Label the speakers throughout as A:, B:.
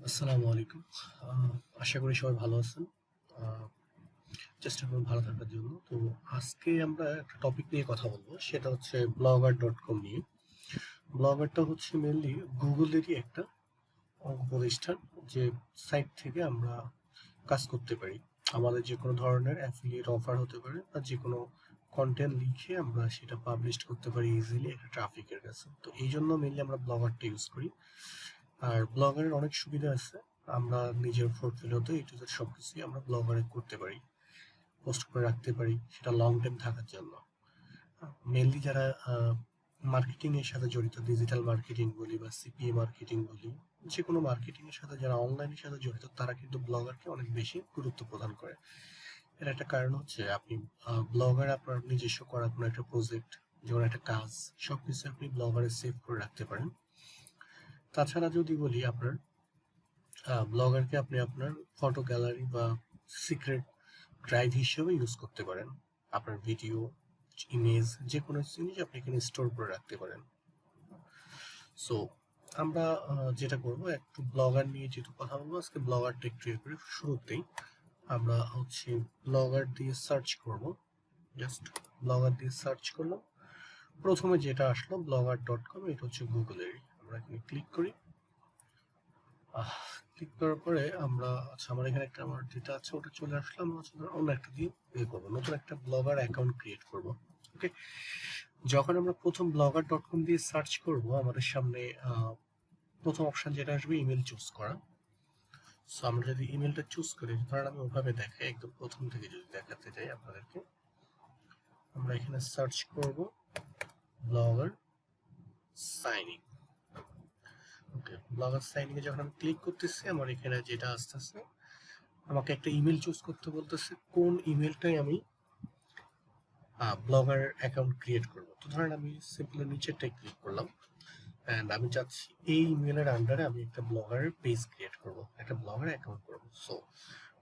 A: আসসালামু আলাইকুম। আশা করি সবাই ভালো আছেন। আহ, চেষ্টা করুন ভালো থাকার জন্য। তো আজকে আমরা একটা টপিক নিয়ে কথা বলবো, সেটা হচ্ছে blogger.com নিয়ে। ব্লগারটা হচ্ছে মেনলি গুগলেরই একটা প্রতিষ্ঠান, যে সাইট থেকে আমরা কাজ করতে পারি। আমাদের যে কোনো ধরনের অ্যাফিলিয়েট অফার হতে পারে, বা যে কোনো কন্টেন্ট লিখে আমরা সেটা পাবলিশ করতে পারি ইজিলি একটা ট্রাফিকের কাছে। তো এই জন্য মেনলি আমরা ব্লগারটা ইউজ করি। আর ব্লগারের অনেক সুবিধা আছে। আমরা নিজের পোর্টফোলিওতে এ টু জেড সবকিছুই আমরা ব্লগারে করতে পারি, পোস্ট করে রাখতে পারি, সেটা লং টাইম থাকার জন্য। মেনলি যারা মার্কেটিং এর সাথে জড়িত, ডিজিটাল মার্কেটিং বলি বা সিপিএ মার্কেটিং বলি, যে কোনো মার্কেটিং এর সাথে যারা অনলাইনের সাথে জড়িত, তারা কিন্তু ব্লগারকে অনেক বেশি গুরুত্ব প্রদান করে। এর একটা কারণ হচ্ছে, আপনি ব্লগার আপনার নিজস্ব করা কোনো একটা প্রজেক্ট, যেমন একটা কাজ, সবকিছু আপনি ব্লগারে সেভ করে রাখতে পারেন। তাছাড়া যদি বলি, আপনার ব্লগারকে আপনি আপনার ফটো গ্যালারি বা সিক্রেট ড্রাইভ হিসেবে ইউজ করতে পারেন। আপনার ভিডিও, ইমেজ, যে কোনো জিনিস আপনি এখানে স্টোর করে রাখতে পারেন। সো আমরা যেটা করব, একটু ব্লগার নিয়ে যেহেতু কথা বলবো আজকে, ব্লগারটা একটু ইয়ে করে শুরুতেই আমরা হচ্ছে ব্লগার দিয়ে সার্চ করব। জাস্ট ব্লগার দিয়ে সার্চ করলাম, প্রথমে যেটা আসলো blogger.com, এটা হচ্ছে গুগলেরই। আমরা এখানে ক্লিক করি। ক্লিক করার পরে আমরা, আচ্ছা, আমার এখানে একটা আমার যেটা আছে ওটা চলে আসলো। আমরা হচ্ছে অন্য একটা দিয়ে ইয়ে করবো, নতুন একটা ব্লগার অ্যাকাউন্ট ক্রিয়েট করব। ওকে, যখন আমরা প্রথম blogger.com দিয়ে সার্চ করব, আমাদের সামনে প্রথম অপশন যেটা আসবে, ইমেল চুজ করা। সো আমরা যদি ইমেলটা চুজ করি, ধরেন আমি ওভাবে দেখাই, একদম প্রথম থেকে যদি দেখাতে চাই আপনাদেরকে, আমরা এখানে সার্চ করব blogger sign in. Okay, blogger sign ইনে যখন আমি ক্লিক করতেছি, আমার এখানে যেটা আসতেছে, আমাকে একটা ইমেল চুজ করতে বলতেছে, কোন ইমেলটাই আমি ব্লগার অ্যাকাউন্ট ক্রিয়েট করব। তো ধরেন আমি সিম্পলি নিচেরটাই ক্লিক করলাম, অ্যান্ড আমি চাচ্ছি এই ইমেলের আন্ডারে আমি একটা ব্লগারের পেজ ক্রিয়েট করব, একটা ব্লগার অ্যাকাউন্ট করব। সো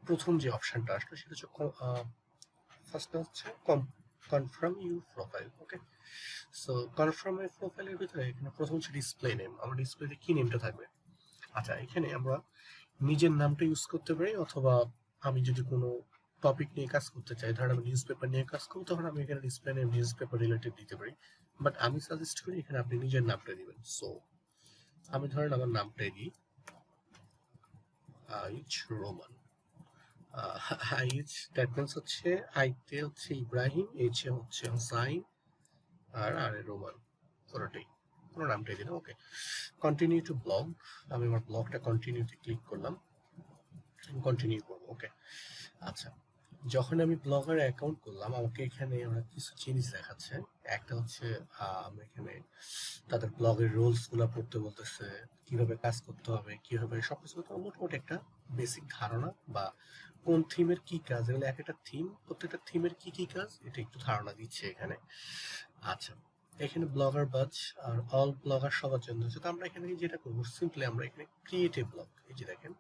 A: প্রথম যে অপশনটা আসলো সেটা হচ্ছে, ফার্স্টটা হচ্ছে confirm your profile. Okay, so confirm your প্রোফাইলের ভিতরে এখানে প্রথম হচ্ছে ডিসপ্লে নেম। আমার ডিসপ্লেতে কি নেমটা থাকবে? আচ্ছা, এখানে আমরা নিজের নামটা ইউজ করতে পারি, অথবা আমি যদি কোনো টপিক নিয়ে কাজ করতে চাই, ধরেন আমি নিউজ পেপার নিয়ে কাজ করবো, তখন আমি এখানে display name news paper related দিতে পারি। বাট আমি সাজেস্ট করি এখানে আপনি নিজের নামটা দিবেন। সো আমি ধরেন আমার নামটাই দিই, আইচ রোমান। আইচ দ্যাট মিনস হচ্ছে, আইতে হচ্ছে ইব্রাহিম, এইচ এ হচ্ছে হোসাইন, আর আর এ রোমান, পুরোটাই পুরো নামটাই দিলাম। ওকে, কন্টিনিউ টু ব্লগ। আমি আমার ব্লগটা কন্টিনিউতে ক্লিক করলাম, কন্টিনিউ করবো। ওকে, আচ্ছা, যখন আমি ব্লগার অ্যাকাউন্ট করলাম, আমাকে এখানে ওরা কিছু জিনিস দেখাচ্ছে। একটা হচ্ছে, আমি এখানে তাদের ব্লগের রোলস গুলা পড়তে বলতেছে, কিভাবে কাজ করতে হবে, কিভাবে সবকিছু করতে হবে, মোটামুটি একটা বেসিক ধারণা, বা কোন থিমের কি কাজ, এগুলো এক একটা থিম, প্রত্যেকটা থিমের কি কি কাজ, এটা একটু ধারণা দিচ্ছে এখানে। আচ্ছা, এখানে ব্লগার বাজ আর অল ব্লগার সবার জন্য আছে। তো আমরা এখানে যেটা করবো, সিম্পলি আমরা এখানে ক্রিয়েট এ ব্লগ, এই যে দেখেন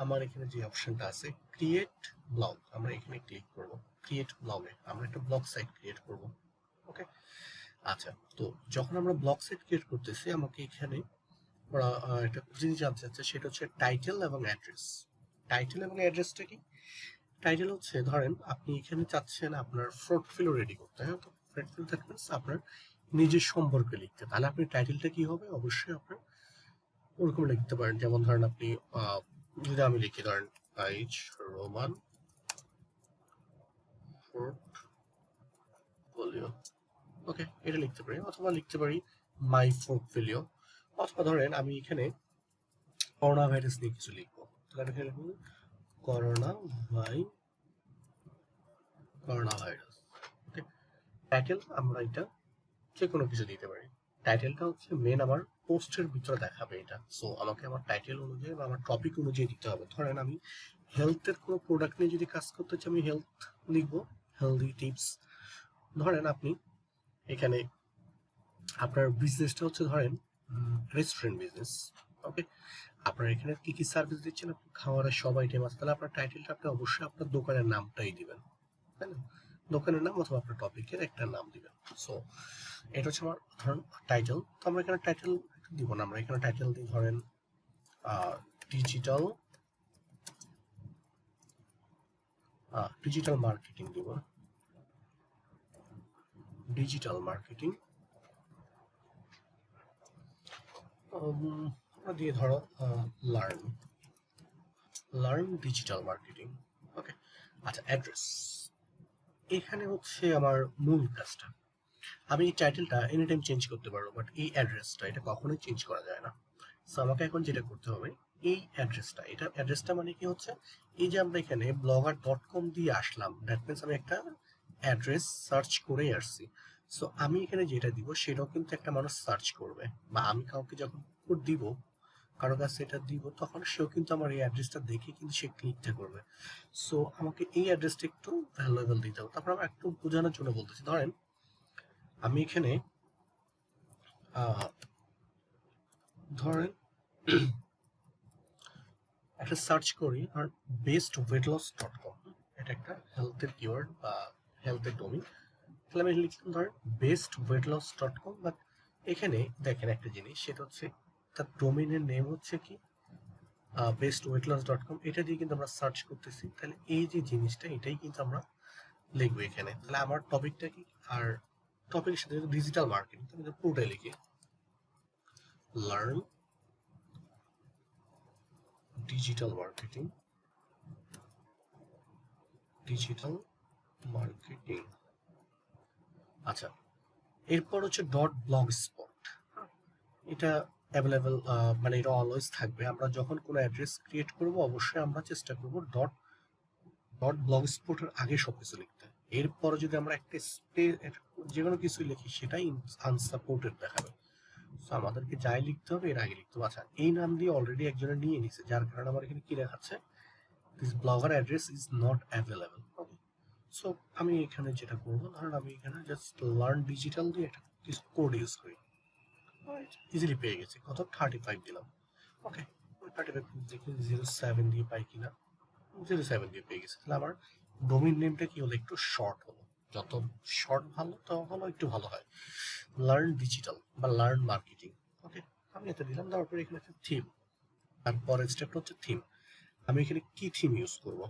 A: আমার এখানে যে অপশনটা আছে ক্রিয়েট ব্লগ, আমরা এখানে ক্লিক করব। ক্রিয়েট ব্লগে আমরা একটা ব্লগ সাইট ক্রিয়েট করব। ওকে, আচ্ছা, তো যখন আমরা ব্লগ সাইট ক্রিয়েট করতেছি, আমাকে এখানে ওরা একটা জিনিস জানতে চাচ্ছে, সেটা হচ্ছে টাইটেল এবং অ্যাড্রেস। টাইটেল এবং অ্যাড্রেসটা কি? টাইটেল হচ্ছে, ধরেন আপনি এখানে চাচ্ছেন আপনার পোর্টফোলিও রেডি করতে, হ্যাঁ, তো পোর্টফোলিও দ্যাট মিনস আপনার নিজের সম্পর্কে লিখতে, তাহলে আপনি টাইটেলটা কি হবে, অবশ্যই আপনার ওরকম লিখতে পারেন। যেমন ধরেন আপনি যদি আমি লিখি, ধরেন আইচ রোমান পোর্টফোলিও। ওকে, এটা লিখতে পারি, অথবা লিখতে পারি মাই পোর্টফোলিও। অথবা ধরেন আমি এখানে করোনা ভাইরাস নিয়ে কিছু লিখবো, তাহলে আমি এখানে লিখবো করোনা ভাই করোনা ভাইরাস। ওকে, টাইটেল আমরা এটা যে কোনো কিছু দিতে পারি। টাইটেলটা হচ্ছে মেন আমার পোস্টের ভিতরে দেখাবে এটা। সো আমাকে আমার টাইটেল অনুযায়ী বা আমার টপিক অনুযায়ী দিতে হবে। ধরেন আমি হেলথের কোনো প্রোডাক্ট নিয়ে যদি কাজ করতে চাই, আমি হেলথ লিখবো, হেলদি টিপস। ধরেন আপনি এখানে আপনার বিজনেসটা হচ্ছে, ধরেন রেস্টুরেন্ট বিজনেস। ওকে, আপনার এখানে কি কি সার্ভিস দিচ্ছেন, আপনি খাওয়ারের সব আইটেম আছে, তাহলে আপনার টাইটেলটা আপনি অবশ্যই আপনার দোকানের নামটাই দিবেন, তাই না? দোকানের নাম অথবা আপনার টপিকের একটা নাম দিবেন। সো এটা হচ্ছে আমার ধরেন টাইটেল। তো আমরা এখানে টাইটেল দিব না, আমরা এখানে টাইটেল দিই ধরেন ডিজিটাল ডিজিটাল মার্কেটিং দিব, ডিজিটাল মার্কেটিং দিয়ে ধরো লার্ন ডিজিটাল মার্কেটিং। ওকে, আচ্ছা অ্যাড্রেস, এখানে হচ্ছে আমার মূল কাজটা। আমি এই টাইটেলটা এনি টাইম চেঞ্জ করতে পারবো, বাট এই অ্যাড্রেসটা এটা কখনোই চেঞ্জ করা যায় না। সো আমাকে এখন যেটা করতে হবে, এই অ্যাড্রেসটা, এটা অ্যাড্রেসটা মানে কি হচ্ছে, এই যে আমরা এখানে blogger.com দিয়ে আসলাম, দ্যাট মিনস আমি একটা অ্যাড্রেস সার্চ করেই আসছি। সো আমি এখানে যেটা দিব সেটাও কিন্তু একটা মানুষ সার্চ করবে, বা আমি কাউকে যখন কোড দিব, কারো কাছে এটা দিব, তখন সেও কিন্তু আমার এই অ্যাড্রেসটা দেখে কিন্তু সে ক্লিকটা করবে। সো আমাকে এই অ্যাড্রেসটা একটু ভ্যালুয়েবল দিতে হবে। তারপর আমরা একটু বোঝানোর জন্য বলতেছি, ধরেন আমি এখানে ধরেন একটা সার্চ করি আর bestweightloss.com, এটা একটা হেলথের কিওয়ার্ড বা হেলথের ডোমেইন। তাহলে আমি লিখলাম ধরেন bestweightloss.com, বাট এখানে দেখেন একটা জিনিস, সেটা হচ্ছে তার ডোমেইনের নেম হচ্ছে কি bestweightloss.com, এটা দিয়ে কিন্তু আমরা সার্চ করতেছি। তাহলে এই যে জিনিসটা, এটাই কিন্তু আমরা লিখবো এখানে। তাহলে আমার টপিকটা কি, আর টপিকের সাথে ডিজিটাল মার্কেটিং, আমি পুরোটাই লিখি learn digital marketing, digital marketing. আচ্ছা, এরপর হচ্ছে ডট ব্লগ স্পট, এটা অ্যাভেলেবেল, মানে এটা অলওয়েজ থাকবে। আমরা যখন কোনো অ্যাড্রেস ক্রিয়েট করব, অবশ্যই আমরা চেষ্টা করব ডট ডট ব্লগ স্পটের আগে সবকিছু লিখতে। এরপরে যদি আমরা একটা যে কোনো কিছু লিখি, সেটাই আনসাপোর্টেড দেখাবে। সো আমাদেরকে যাই লিখতে হবে এর আগে লিখতে হবে। আচ্ছা, এই নাম দিয়ে অলরেডি একজনে নিয়ে নিছে, যার কারণে আমার এখানে কি দেখাচ্ছে, this blogger address is not available. Okay, so আমি এখানে যেটা করবো, ধরেন আমি এখানে জাস্ট লার্ন ডিজিটাল দিয়ে একটা কিছু কোড ইউজ করি, ইজিলি পেয়ে গেছি। কত, 35 দিলাম। ওকে, ওই 35 দেখি 07 দিয়ে পাই কিনা, 07 দিয়ে পেয়ে গেছি। তাহলে আমার ডোমেইন নেমটা কি হলো, একটু শর্ট হলো। যত শর্ট ভালো তখন একটু ভালো হয়। লার্ন ডিজিটাল বা লার্ন মার্কেটিং। ওকে, আমি এটা দিলাম। তারপরে এখানে একটা থিম, তারপরের স্টেপটা হচ্ছে থিম। আমি এখানে কি থিম ইউজ করব,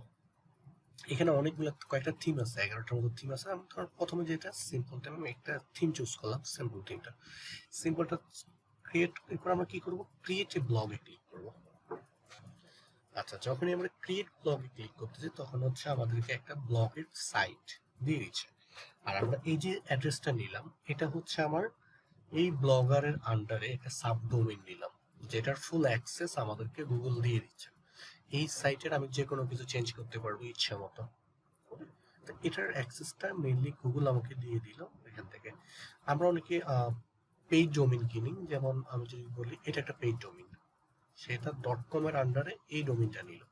A: এখানে অনেকগুলো কয়েকটা থিম আছে, 11টার মতো থিম আছে। আমি ধর প্রথমে যেটা সিম্পল থিম, আমি একটা থিম চুজ করলাম, সিম্পল থিমটা। সিম্পলটা ক্রিয়েট করে আমরা কি করব, ক্রিয়েট এ ব্লগে ক্লিক করব। আচ্ছা, যখনই আমরা ক্রিয়েট ব্লগে ক্লিক করতেছি, তখন হচ্ছে আমাদেরকে একটা ব্লগের সাইট দিয়ে দিচ্ছে। আর আমরা এই যে অ্যাড্রেসটা নিলাম, এটা হচ্ছে আমার এই ব্লগারের আন্ডারে একটা সাবডোমেইন নিলাম, যেটার ফুল অ্যাক্সেস আমাদেরকে গুগল দিয়ে দিচ্ছে। এই সাইটের আমি যে কোনো কিছু চেঞ্জ করতে পারবো ইচ্ছা মতো। তো এটার অ্যাক্সেসটা মেইনলি গুগল আমাকে দিয়ে দিল এখান থেকে। আমরা অনেকে পেইড ডোমেইন কিনি, যেমন আমি যদি বলি এটা একটা পেইড ডোমেইন, সেটা ডট কম এর আন্ডারে এই ডোমেইনটা নিল,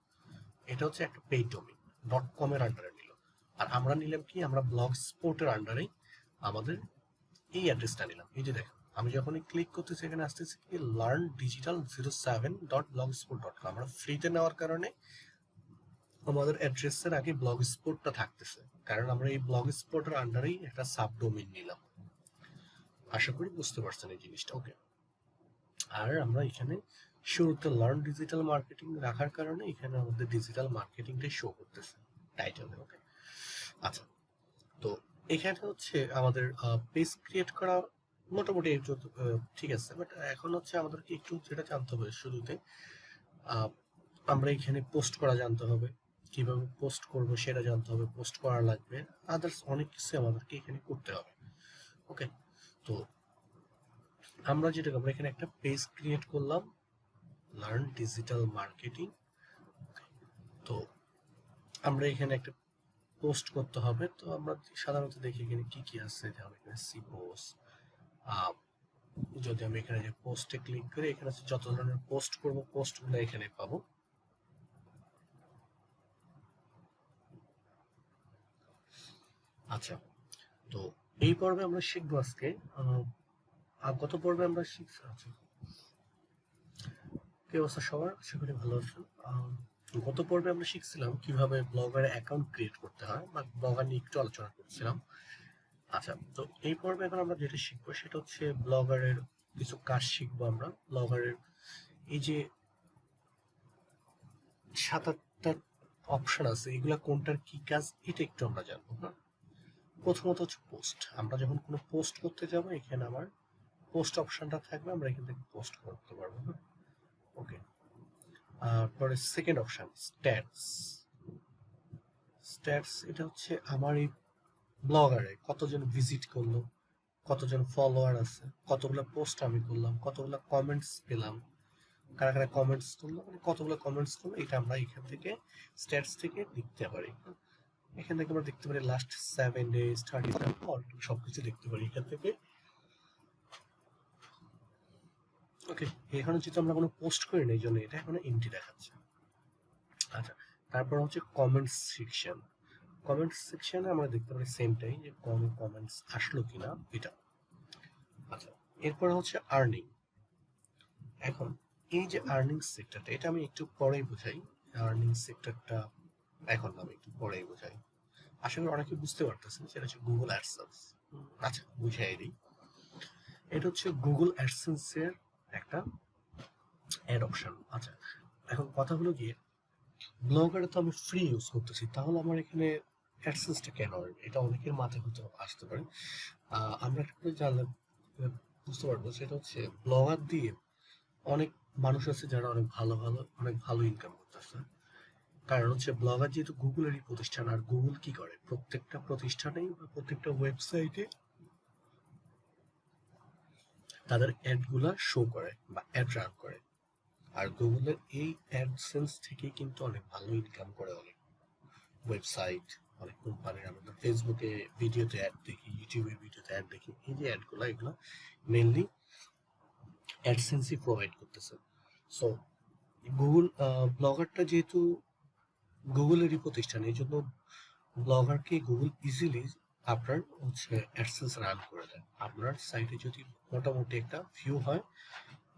A: এটা হচ্ছে একটা পেইড ডোমেইন, ডট কম এর আন্ডারে নিল। আর আমরা নিলাম কি, আমরা ব্লগ স্পোর্টের আন্ডারে আমাদের এই অ্যাড্রেসটা নিলাম। এই যে দেখেন, আমি যখনই ক্লিক করতেছি এখানে আসতেছে কি লার্ন ডিজিটাল 07.blogspot.com। আমরা ফ্রিতে নেওয়ার কারণে আমাদের অ্যাড্রেসের আগে ব্লগ স্পটটা থাকতেছে, কারণ আমরা এই ব্লগ স্পটের আন্ডারেই একটা সাবডোমেইন নিলাম। আশা করি বুঝতে পারছেন এই জিনিসটা। ওকে, আর আমরা এখানে শুরুতে লার্ন ডিজিটাল মার্কেটিং রাখার কারণে এখানে আমাদের ডিজিটাল মার্কেটিংটাই শো করতেছে টাইটেলে। ওকে, আচ্ছা, তো এখানে হচ্ছে আমাদের পেজ ক্রিয়েট করা মোটামুটি ঠিক আছে, বাট এখন হচ্ছে আমাদেরকে একটু যেটা জানতে হবে শুরুতে, আমরা এখানে পোস্ট করা জানতে হবে, কিভাবে পোস্ট করব সেটা জানতে হবে, পোস্ট করা লাগবে, আদার্স অনেক কিছু আমাদেরকে এখানে করতে হবে। ওকে, তো আমরা এখানে একটা পেজ ক্রিয়েট করলাম, লার্ন ডিজিটাল মার্কেটিং। তো আমরা এখানে একটা পোস্ট করতে হবে। তো আমরা সাধারণত দেখি এখানে কি কি আছে, যেমন এখানে সি পোস্ট। যদি আমি এখানে যে পোস্টে ক্লিক করি, এখানে যত ধরনের পোস্ট করব পোস্টগুলো এখানে পাবো। আচ্ছা, তো এই পর্বে আমরা শিখবো আজকে, গত পর্বে আমরা শিখছি। আচ্ছা, কি অবস্থা সবার, আশা করি ভালো আছেন। গত পর্বে আমরা শিখছিলাম কিভাবে ব্লগার অ্যাকাউন্ট ক্রিয়েট করতে হয়, বা ব্লগার নিয়ে একটু আলোচনা করছিলাম। আচ্ছা, তো এই পর্বে এখন আমরা যেটা শিখবো সেটা হচ্ছে ব্লগারের কিছু কাজ শিখবো আমরা। ব্লগারের এই যে সাত আটটা অপশন আছে, এগুলা কোনটার কি কাজ এটা একটু আমরা জানবো। হ্যাঁ, প্রথমত হচ্ছে পোস্ট। আমরা যখন কোনো পোস্ট করতে যাব এখানে আমার পোস্ট অপশনটা থাকবে, আমরা এখান থেকে পোস্ট করতে পারবো। হ্যাঁ, ওকে। পরে সেকেন্ড অপশন স্ট্যাটস। স্ট্যাটস এটা হচ্ছে আমার এই ব্লগারে কতজন ভিজিট করলো, কতজন ফলোয়ার আছে, কতগুলো পোস্ট আমি করলাম, কতগুলো কমেন্টস পেলাম, কারা কারা কমেন্টস করলো, মানে কতগুলো কমেন্টস করলো, এটা আমরা এখান থেকে স্ট্যাটস থেকে দেখতে পারি। এখান থেকে আমরা দেখতে পারি লাস্ট 7 days 30 সবকিছু দেখতে পারি এখান থেকে। ওকে, এখানে যেহেতু আমরা কোনো পোস্ট করি না এই জন্য এটা এখন এমটি দেখাচ্ছে। আচ্ছা, তারপর হচ্ছে কমেন্টস সেকশন। কমেন্টস সেকশনে আমরা দেখতে পারি সেমটাই, যে কোনো কমেন্টস আসলো কিনা এটা। আচ্ছা, এরপর হচ্ছে আর্নিং। এখন এই যে আর্নিং সেক্টরটা, এটা আমি একটু পরেই বোঝাই। আর্নিং সেক্টরটা এখন আমি একটু পরেই বোঝাই, আশা করি অনেকে বুঝতে পারতেছেন। সেটা হচ্ছে গুগল অ্যাডসেন্স। আচ্ছা, বুঝাই দিই। এটা হচ্ছে গুগল অ্যাডসেন্স এর একটা অ্যাড অপশন। আচ্ছা, এখন কথা হলো গিয়ে ব্লগারে তো আমি ফ্রি ইউজ করতেছি, তাহলে আমার এখানে অ্যাডসেন্সটা কেন আসবে? এটা অনেকের মাথায় হতে আসতে পারে। আমরা একটা করে জানলে বুঝতে পারবো, সেটা হচ্ছে ব্লগার দিয়ে অনেক মানুষ আছে যারা অনেক ভালো ইনকাম করতেছে। কারণ হচ্ছে ব্লগার যেহেতু গুগলেরই প্রতিষ্ঠান, আর গুগল কি করে প্রত্যেকটা প্রতিষ্ঠানেই বা প্রত্যেকটা ওয়েবসাইটে তাদের অ্যাড গুলা শো করে বা অ্যাড রান করে। আর গুগলের এই অ্যাডসেন্স থেকে কিন্তু অনেক ভালো ইনকাম করে অনেক ওয়েবসাইট, অনেক কোম্পানির। আমরা ফেসবুকে ভিডিওতে অ্যাড দেখি, ইউটিউবের ভিডিওতে অ্যাড দেখি, এই যে অ্যাডগুলো এগুলো মেনলি অ্যাডসেন্সই প্রোভাইড করতেছে। সো গুগল ব্লগারটা যেহেতু গুগলেরই প্রতিষ্ঠান, এই জন্য ব্লগারকে গুগল ইজিলি আপনার হচ্ছে অ্যাডসেন্স রান করে দেয়। আপনার সাইটে যদি মোটামুটি একটা ভিউ হয়,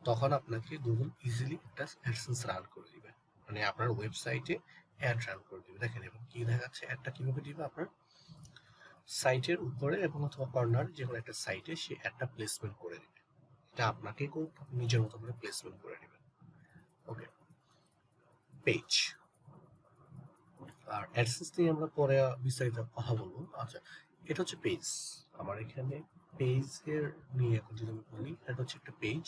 A: তখন আপনাকে গুগল ইজিলি একটা অ্যাডসেন্স রান করে দিবে, মানে আপনার ওয়েবসাইটে অ্যাড রান করে দিবে। দেখেন এবং কি দেখাচ্ছে, অ্যাডটা কিভাবে দিবে আপনার সাইটের উপরে এবং অথবা কর্নার যে কোনো একটা সাইটে সে অ্যাডটা প্লেসমেন্ট করে দিবে। এটা আপনাকে নিজের মতো করে প্লেসমেন্ট করে নেবেন। ওকে, পেজ আর অ্যাডসেন্স নিয়ে আমরা পরে বিস্তারিত কথা বলবো। আচ্ছা, এটা হচ্ছে পেজ। আমার এখানে পেজের নিয়ে এখন যদি আমি বলি, এটা হচ্ছে একটা পেজ।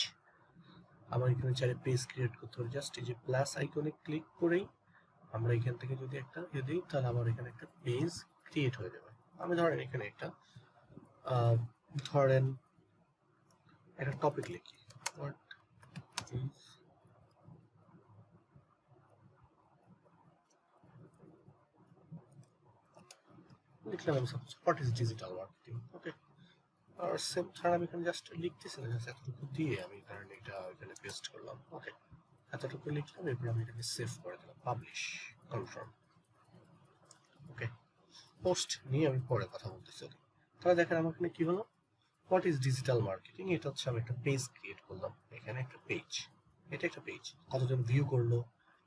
A: আমার এখানে চাইলে পেজ ক্রিয়েট করতে হবে, জাস্ট এই যে প্লাস আইকনে ক্লিক করেই আমরা এখান থেকে যদি একটা দিই, তাহলে আমার এখানে একটা পেজ ক্রিয়েট হয়ে যাবে। আমি ধরেন এখানে একটা ধরেন একটা টপিক লিখি, হোয়াট ইজ, লিখলাম আমি suppose what is digital marketing. Okay, আর সেম ধরেন আমি এখানে জাস্ট লিখতেছি না, জাস্ট এতটুকু দিয়ে আমি ধরেন এটা এখানে পেস্ট করলাম। ওকে, এতটুকু লিখলাম, এরপর আমি এটাকে সেভ করে দিলাম, পাবলিশ, কনফার্ম। ওকে, পোস্ট নিয়ে আমি পরে কথা বলতেছি। তাহলে দেখেন আমার এখানে কি হলো, হোয়াট ইজ ডিজিটাল মার্কেটিং, এটা হচ্ছে আমি একটা পেজ ক্রিয়েট করলাম। এখানে একটা পেজ, এটা একটা পেজ, কতজন ভিউ করলো,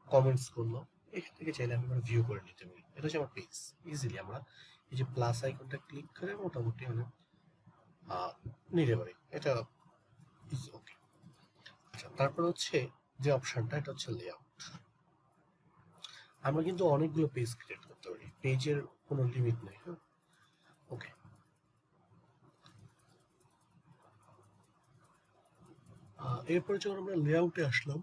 A: কমেন্টস করলো, এখান থেকে চাইলে আমি ভিউ করে নিতে পারি। এটা হচ্ছে আমার পেজ। ইজিলি আমরা এই যে প্লাস আইকনটা ক্লিক করে মোটামুটি অনেক নিতে পারি। এটা ইজ ওকে। আচ্ছা, তারপর হচ্ছে যে অপশনটা, এটা হচ্ছে লেআউট। আমরা কিন্তু অনেকগুলো পেজ ক্রিয়েট করতে পারি, পেজের কোনো লিমিট নেই। হ্যাঁ, ওকে। এরপরে যখন আমরা লেআউটে আসলাম,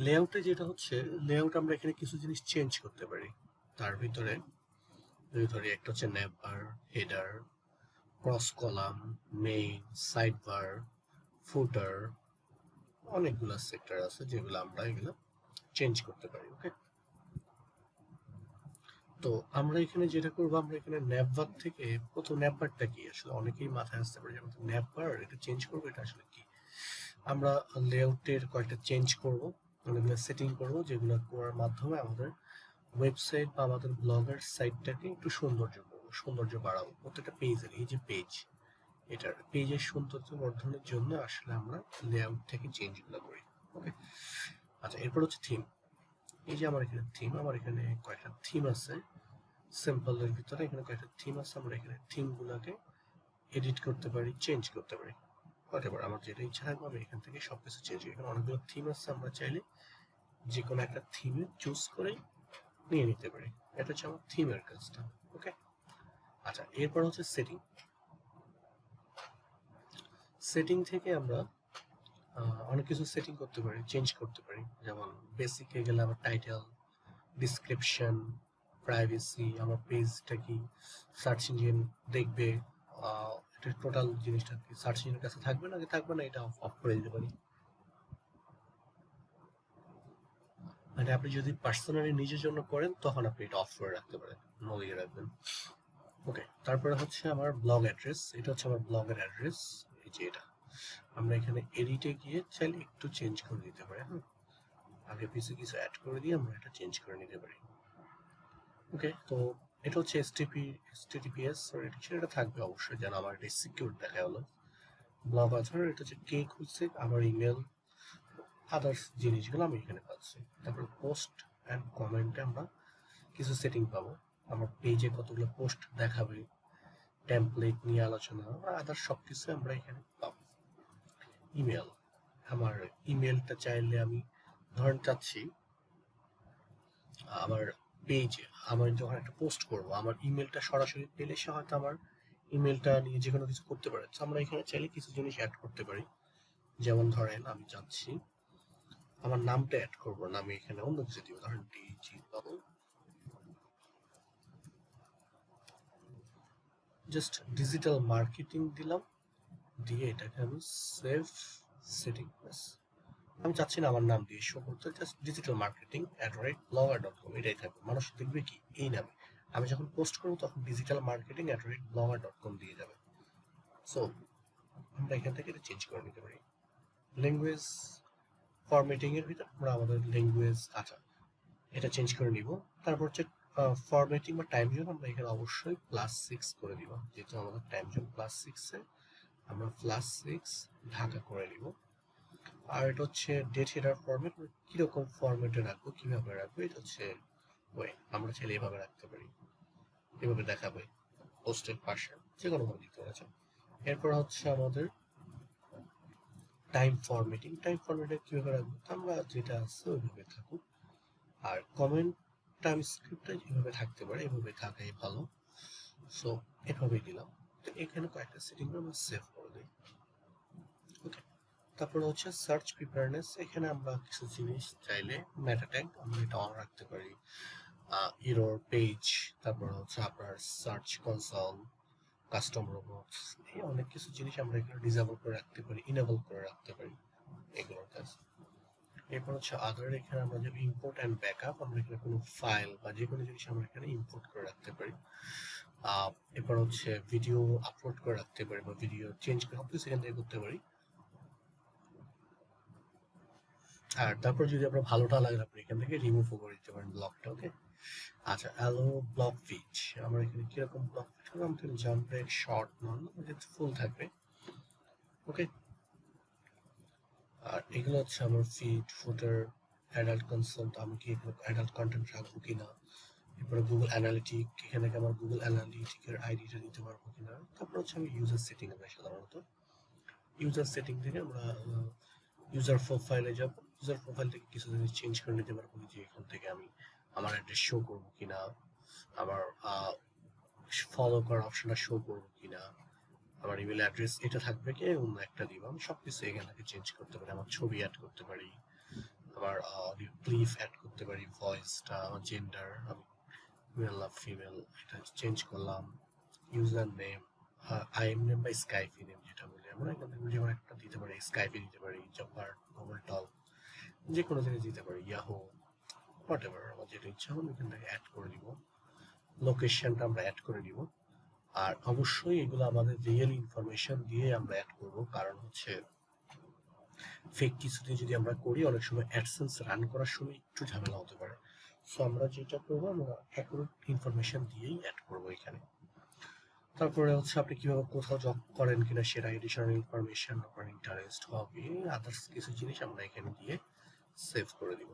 A: লেআউটে যেটা হচ্ছে, লেআউট আমরা এখানে কিছু জিনিস চেঞ্জ করতে পারি। তার ভিতরে ধরি একটা হচ্ছে nav bar, header, cross column, main, side bar, footer, অনেকগুলো সেক্টর আছে যেগুলো আমরা এগুলো চেঞ্জ করতে পারি। ওকে, তো আমরা এখানে যেটা করবো, আমরা এখানে ন্যাপবার থেকে প্রথম ন্যাপবারটা কি আসলে অনেকেই মাথায় আসতে পারে, যেমন ন্যাপবার এটা চেঞ্জ করবো, এটা আসলে কি। আমরা লেআউটের কয়েকটা চেঞ্জ করবো, অনেকগুলো সেটিং করবো, যেগুলো করার মাধ্যমে আমাদের ওয়েবসাইট বা আমাদের ব্লগের সাইটটাকে একটু সৌন্দর্য বাড়াবো। প্রত্যেকটা পেজের এই যে পেজ, এটার পেজের সৌন্দর্য বর্ধনের জন্য আসলে আমরা লেআউট থেকে চেঞ্জগুলো করি। ওকে, আচ্ছা, এরপর হচ্ছে থিম। এই যে আমার এখানে থিম, আমার এখানে কয়েকটা থিম আছে সিম্পলের ভিতরে, এখানে কয়েকটা থিম আছে, আমরা এখানে থিমগুলোকে এডিট করতে পারি, চেঞ্জ করতে পারি। হোয়াটএভার আমার যেটা ইচ্ছা থাকবে আমি এখান থেকে সবকিছু চেঞ্জ করি। এখানে অনেকগুলো থিম আছে, আমরা চাইলে যে কোনো একটা থিমে চুজ করে নিয়ে নিতে পারি। এটা হচ্ছে আমার থিমের কাজটা। ওকে, আচ্ছা এরপর হচ্ছে সেটিং। সেটিং থেকে আমরা অনেক কিছু সেটিং করতে পারি, চেঞ্জ করতে পারি। যেমন বেসিকে গেলে আমার টাইটেল, ডিসক্রিপশন, প্রাইভেসি, আমার পেজটা কি সার্চ ইঞ্জিন দেখবে, এটা টোটাল জিনিসটা কি সার্চ ইঞ্জিনের কাছে থাকবে নাকি থাকবে না, এটা অফ করে দিতে পারি। মানে আপনি যদি পার্সোনালি নিজের জন্য করেন তখন আপনি এটা অফ করে রাখতে পারেন, নো দিয়ে রাখবেন। ওকে, তারপরে হচ্ছে আমার ব্লগ অ্যাড্রেস। এটা হচ্ছে আমার ব্লগের অ্যাড্রেস, এই যে এটা। আমরা এখানে এডিটে গিয়ে চাইলে একটু চেঞ্জ করে দিতে পারি। হ্যাঁ, আগে পিছে কিছু অ্যাড করে দিয়ে আমরা এটা চেঞ্জ করে নিতে পারি। ওকে, তো এটা হচ্ছে HTTPS এটা থাকবে অবশ্যই, যেন আমার এটা সিকিউর দেখা হলো। ব্লগ অথর এটা হচ্ছে কে খুলছে, আমার ইমেল, আদার্স জিনিসগুলো আমি এখানে পাচ্ছি। তারপর পোস্ট অ্যান্ড কমেন্টে আমরা কিছু সেটিং পাবো। আমার পেজে কতগুলো পোস্ট দেখাবে, টেমপ্লেট নিয়ে আলোচনা, আদার্স সব কিছু আমরা এখানে পাবো। ইমেল, আমার ইমেলটা চাইলে আমি ধরেন চাচ্ছি আমার পেজে আমি যখন একটা পোস্ট করব আমার ইমেলটা সরাসরি পেলে সে হয়তো আমার ইমেলটা নিয়ে যে কোনো কিছু করতে পারে। আমরা এখানে চাইলে কিছু জিনিস অ্যাড করতে পারি। যেমন ধরেন আমি চাচ্ছি আমার নামটা অ্যাড করবো না, আমি এখানে অন্য কিছু দিব, ধরেন ডিজি বাবু, জাস্ট ডিজিটাল মার্কেটিং দিলাম, দিয়ে এটাকে আমি সেভ সেটিং। আমি চাচ্ছি না আমার নাম দিয়ে শো করতে, জাস্ট ডিজিটাল মার্কেটিং @blogger.com এটাই থাকবে। মানুষ দেখবে কি এই নামে, আমি যখন পোস্ট করবো তখন ডিজিটাল মার্কেটিং @blogger.com দিয়ে যাবে। সো আমরা এখান থেকে এটা চেঞ্জ করে নিতে পারি। ল্যাঙ্গুয়েজ ফরম্যাটিং এর ভিতর আমরা আমাদের ল্যাঙ্গুয়েজ, আচ্ছা এটা চেঞ্জ করে নিব। তারপর হচ্ছে ফরম্যাটিং বা টাইম জোন আমরা এখানে অবশ্যই +6 করে দিব, যেহেতু আমাদের টাইম জোন +6-এ আমরা +6 ঢাকা করে নিব। আর এটা হচ্ছে ডেট হেডার ফরম্যাট, কিরকম ফরম্যাটে রাখবো, কিভাবে রাখবো, এটা হচ্ছে ওয়ে আমরা চাইলে এভাবে রাখতে পারি, এভাবে দেখাবে পোস্টের পাশে, যে কোনো ভাবে দিতে পারছে। এরপর হচ্ছে আমাদের টাইম ফরম্যাটিং। টাইম ফরম্যাটে কিভাবে রাখবো, আমরা যেটা আছে ওইভাবে থাকুক। আর কমেন্ট টাইম স্ক্রিপ্টটা যেভাবে থাকতে পারে এভাবে থাকাই ভালো। সো এভাবেই দিলাম। তো এখানে কয়েকটা সেটিং আমরা সেভ করে দিই। ওকে, তারপরে হচ্ছে সার্চ প্রিপেয়ারনেস। এখানে আমরা কিছু জিনিস চাইলে মেটা ট্যাগ আমরা এটা অন রাখতে পারি, এরর পেজ, তারপর হচ্ছে আপনার সার্চ কনসোল, কাস্টম রোবটস, এই অনেক কিছু জিনিস আমরা এখানে ডিসেবল করে রাখতে পারি, ইনেবল করে রাখতে পারি এগুলোর কাজ। এরপর হচ্ছে আদার, এখানে আমরা যে ইম্পোর্ট অ্যান্ড ব্যাকআপ, আমরা এখানে কোনো ফাইল বা যে কোনো জিনিস আমরা এখানে ইম্পোর্ট করে রাখতে পারি। এরপর হচ্ছে ভিডিও আপলোড করে রাখতে পারি বা ভিডিও চেঞ্জ করে সব কিছু এখান থেকে করতে পারি। আর তারপর যদি আপনার ভালোটা লাগে আপনি এখান থেকে রিমুভও করে দিতে পারেন ব্লকটা। ওকে, আচ্ছা অ্যালো ব্লক ফিচ, আমরা এখানে কিরকম ব্লক ফিচ হবে, আমাদের জাম্প ব্রেক, শর্ট, নন, ফুল থাকবে। ওকে, আর এগুলো হচ্ছে আমার ফিড, ফুটার, অ্যাডাল্ট কনসেন্ট, আমি কি এখানে অ্যাডাল্ট কন্টেন্ট রাখবো কিনা। এরপরে গুগল অ্যানালিটিক, এখানে আমার গুগল অ্যানালিটিকের আইডিটা দিতে পারবো কিনা। তারপর হচ্ছে আমি ইউজার সেটিং এ সাধারণত ইউজার সেটিং থেকে আমরা ইউজার প্রোফাইলে যাব। ইউজার প্রোফাইল থেকে কিছু জিনিস চেঞ্জ করে নিতে পারবো, যে এখান থেকে আমি আমার অ্যাড্রেস শো করবো কিনা, আমার ফলো করার অপশনটা শো করবো কিনা, আমার ইমেল অ্যাড্রেস এটা থাকবে কি অন্য একটা দিব, আমি সবকিছু এখান থেকে চেঞ্জ করতে পারি। আমার ছবি অ্যাড করতে পারি, আমার ক্লিপ অ্যাড করতে পারি, ভয়েসটা, আমার জেন্ডার, আমি মেল না ফিমেল এটা চেঞ্জ করলাম, ইউজার নেম, আইএম নেম বা স্কাইপি নেম যেটা বলি আমরা, এখান থেকে যেমন একটা দিতে পারি, স্কাইপি দিতে পারি, জপার, গুগল টল, যে কোনো জিনিস দিতে পারি, ইয়াহো, হোয়াট এভার আমার যেটা ইচ্ছা হবে এখান থেকে অ্যাড করে দিব। লোকেশনটা আমরা অ্যাড করে দিব। আর অবশ্যই এগুলো আমাদের রিয়েল ইনফরমেশন দিয়ে আমরা অ্যাড করব, কারণ হচ্ছে ফেক কিছু দিয়ে যদি আমরা করি অনেক সময় অ্যাডসেন্স রান করার সময় একটু ঝামেলা হতে পারে। সো আমরা যেটা করবো আমরা অ্যাকুরেট ইনফরমেশন দিয়েই অ্যাড করবো এখানে। তারপরে হচ্ছে আপনি কিভাবে কোথাও জব করেন কিনা সেটা, এডিশনাল ইনফরমেশন, আপনার ইন্টারেস্ট, হবি, আদার্স কিছু জিনিস আমরা এখানে দিয়ে সেভ করে দিব।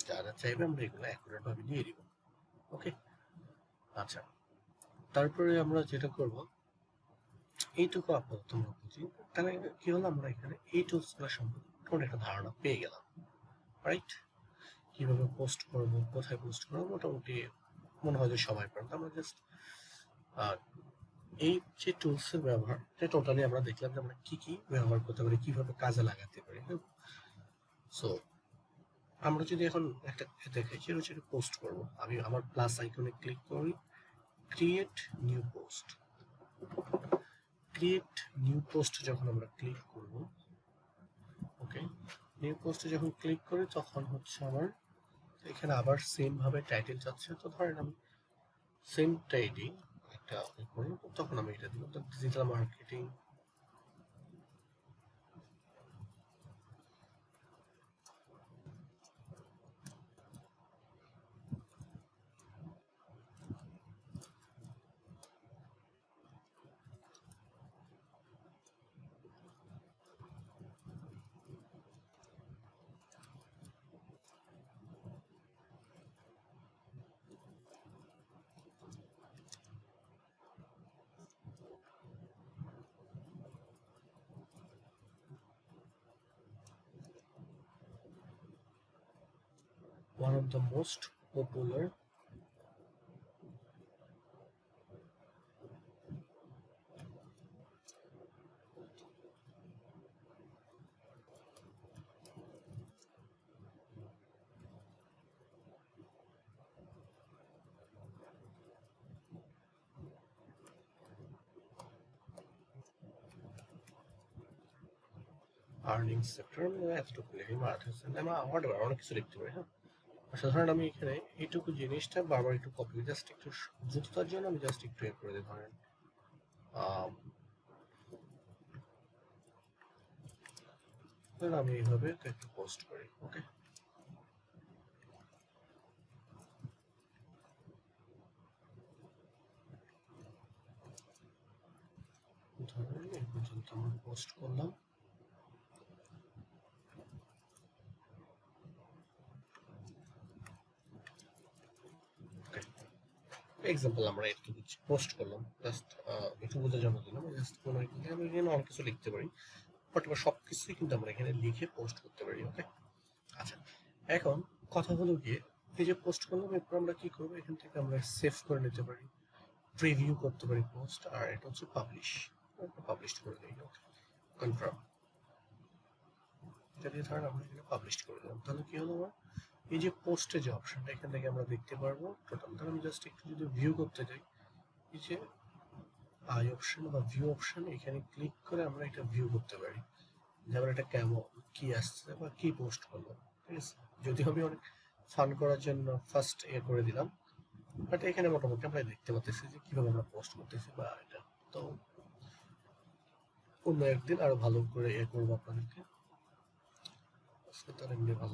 A: যারা চাইবে আমরা এগুলো অ্যাকুরেট ভাবে দিয়ে দিব। ওকে, আচ্ছা তারপরে আমরা যেটা করব এইটুকু আপাতত আমরা বুঝি। তাহলে কি হলো, আমরা এখানে এই টুলসগুলো সম্পর্কে একটা ধারণা পেয়ে গেলাম, রাইট? কিভাবে পোস্ট করবো, কোথায় পোস্ট করবো, মোটামুটি মনে হয় যে সবাই পারেন। আমরা জাস্ট এই যে টুলসের ব্যবহার, টোটালি আমরা দেখলাম যে আমরা কি কি ব্যবহার করতে পারি, কিভাবে কাজে লাগাতে পারি। সো আমরা যদি এখন একটা দেখাই, সেটা হচ্ছে পোস্ট করবো, আমি আমার প্লাস আইকনে ক্লিক করি, create new post. Create new post যখন আমরা ক্লিক করব, ওকে, নিউ পোস্টে যখন ক্লিক করি তখন হচ্ছে আমার এখানে আবার সেম ভাবে টাইটেল চাচ্ছে। তো ধরেন আমি সেম টাইটেল একটা করবো, তখন আমি এটা দিব digital marketing one of the most popular earning sector, এতটুকু লিখি, আমরা অনেক কিছু লিখতে পারি। হ্যাঁ, সাধারণ আমি এখানে এইটুকু জিনিসটা বারবার একটু কপি, জাস্ট একটু দ্রুততার জন্য আমি জাস্ট একটু এ করে দিই। ধরেন আমি এইভাবে একটু পোস্ট করি, ওকে। ধরেন এই পর্যন্ত আমরা পোস্ট করলাম। এক্সাম্পল আমরা একটু পোস্ট করলাম, জাস্ট একটু বোঝার জন্য দিলাম, জাস্ট কোনো আমি এখানে অনেক কিছু লিখতে পারি, বাট সব কিছুই কিন্তু আমরা এখানে লিখে পোস্ট করতে পারি, ওকে। আচ্ছা, এখন কথা হলো গিয়ে এই যে পোস্ট করলাম, এরপর আমরা কি করবো, এখান থেকে আমরা সেভ করে নিতে পারি, প্রিভিউ করতে পারি পোস্ট, আর এটা হচ্ছে পাবলিশ, পাবলিশ করে দিই, ওকে, কনফার্ম। এটা দিয়ে ধরেন আমরা এখানে পাবলিশ করে দিলাম, তাহলে কি হলো, আমার এই যে পোস্টে যে অপশনটা, এখান থেকে আমরা দেখতে পারবো টোটাল। ধর আমি জাস্ট একটু যদি ভিউ করতে যাই, এই যে আই অপশন বা ভিউ অপশন, এখানে ক্লিক করে আমরা এটা ভিউ করতে পারি, যেমন এটা কেমন, কি আসছে বা কি পোস্ট করলো, ঠিক আছে। যদি আমি অনেক ফান করার জন্য ফার্স্ট করে দিলাম, বাট এখানে মোটামুটি আমরা দেখতে পাচ্ছি যে কিভাবে আমরা পোস্ট করতেছি বা এটা। তো অন্য একদিন আরো ভালো করে করবো আপনাদেরকে, তাহলে ভালো।